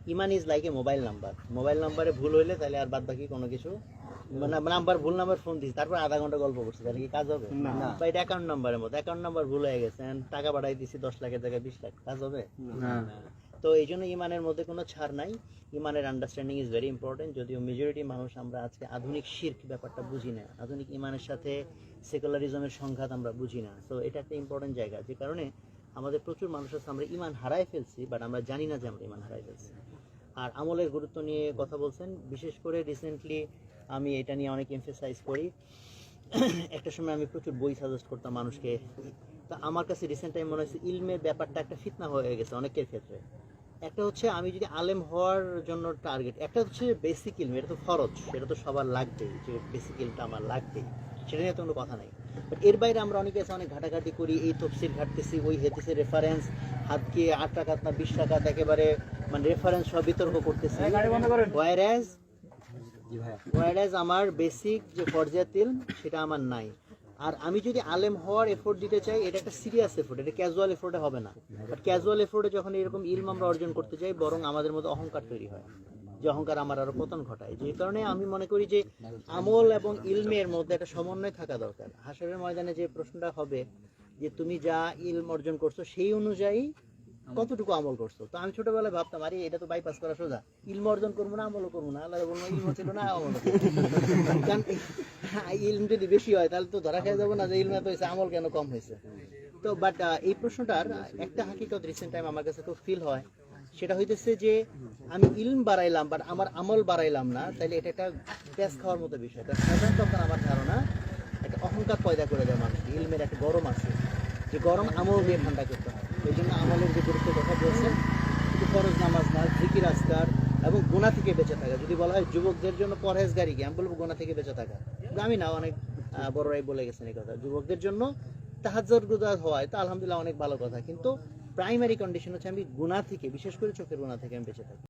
Iman is like a mobile নাম্বারে ভুল হইলে তাহলে আর বাদ বাকি কোনো কিছু মানে ভুল নাম্বার ফোন দিচ্ছি তারপর আধা ঘন্টা গল্প করছি তাহলে কি কাজ হবে না। বা এটা অ্যাকাউন্ট নাম্বারের মতো, অ্যাকাউন্ট নাম্বার ভুল হয়ে গেছে, টাকা পাঠাই দিচ্ছি 10 লাখের জায়গায় 20 লাখ, কাজ হবে না। তো এই জন্য ইমানের মধ্যে কোনো ছাড় নাই। ইমানের আন্ডারস্ট্যান্ডিং ইজ ভেরি ইম্পর্টেন্ট। যদিও মেজরিটি মানুষ আমরা আজকে আধুনিক শিরক ব্যাপারটা বুঝি না, আধুনিক ইমানের সাথে সেকুলারিজমের সংঘাত আমরা বুঝি না। তো এটা একটা ইম্পর্টেন্ট জায়গা, যে কারণে আমাদের প্রচুর মানুষ আছে আমরা ইমান হারাই ফেলছি, বাট আমরা জানি না যে আমরা ইমান হারাই ফেলছি। আর আমলের গুরুত্ব নিয়ে কথা বলছেন, বিশেষ করে রিসেন্টলি আমি এটা নিয়ে অনেক এমফেসাইজ করি। একটা সময় আমি প্রচুর বই সাজেস্ট করতাম মানুষকে। তা আমার কাছে রিসেন্ট টাইম মনে হচ্ছে ইলমের ব্যাপারটা একটা ফিতনা হয়ে গেছে অনেকের ক্ষেত্রে। একটা হচ্ছে আমি যদি আলেম হওয়ার জন্য টার্গেট, একটা হচ্ছে বেসিক ইলম, এটা তো ফরজ, সেটা তো সবার লাগবেই, যে বেসিক ইলমটা আমার লাগবেই, সেটা নিয়ে তো কোনো কথা নাই। বাট এর বাইরে আমরা অনেকে আছে অনেক ঘাটাঘাটি করি, এই তফসির ঘাটতেছি, ওই হেদিসের রেফারেন্স হাতকে 8 টাকা না 20 টাকা একেবারে মানে রেফারেন্স সব বিতর্ক করতেছি। ওয়াইরাজ আমার বেসিক যে ফরজিয়াত ইলম সেটা আমার নাই। আর আমি যদি আলেম হওয়ার এফোর্ট দিতে চাই, এটা একটা সিরিয়াস এফোর্ট, এটা ক্যাজুয়াল এফোর্টে হবে না। বাট ক্যাজুয়াল এফোর্টে যখন এরকম ইলম আমরা অর্জন করতে চাই, বরং আমাদের মধ্যে অহংকার তৈরি হয়, যে অহংকার আমার আরো পতন ঘটায়। যে কারণে আমি মনে করি যে আমল এবং ইলমের মধ্যে একটা সমন্বয় থাকা দরকার। হাসরের ময়দানে যে প্রশ্নটা হবে যে তুমি যা ইলম অর্জন করছো সেই অনুযায়ী কতটুকু আমল করছো। তো আমি ছোটবেলায় ভাবতাম আরে এটা তো বাইপাস করা সোজা, ইলম অর্জন করবো না আমলও করবো না, আল্লাহ বলবো ইলম ছিল না আমল। কারণ ইলম যদি বেশি হয় তাহলে তো ধরা খেয়ে যাবো না যে ইলম এত হয়েছে আমল কেন কম হয়েছে। তো বাট এই প্রশ্নটার একটা হাকিকত রিসেন্ট টাইম আমার কাছে খুব ফিল হয়, সেটা হইতেছে যে আমি ইলম বাড়াইলাম বাট আমার আমল বাড়াইলাম না, তাহলে এটা একটা গ্যাস খাওয়ার মতো বিষয়। সাধারণত আমার ধারণা একটা অহংকার পয়দা করে দেয় মানুষ। ইলমের একটা গরম আছে, যে গরম আমল দিয়ে ঠান্ডা করতে হয়। এই জন্য আমলের যে গুরুত্বের কথা বলছেন, কিন্তু ফরজ নামাজ না, জিকির আজকার এবং গুনাহ থেকে বেঁচে থাকা। যদি বলা হয় যুবকদের জন্য পরহেজগারি কি, আমি বলবো গুনাহ থেকে বেঁচে থাকা। আমি না, অনেক বড়রাই বলে গেছেন এই কথা। যুবকদের জন্য তাহাজ্জুদ গুজার হয় তো আলহামদুলিল্লাহ অনেক ভালো কথা, কিন্তু প্রাইমারি কন্ডিশন হচ্ছে আমি গুনাহ থেকে, বিশেষ করে চোখের গুনাহ থেকে আমি বেঁচে থাকি।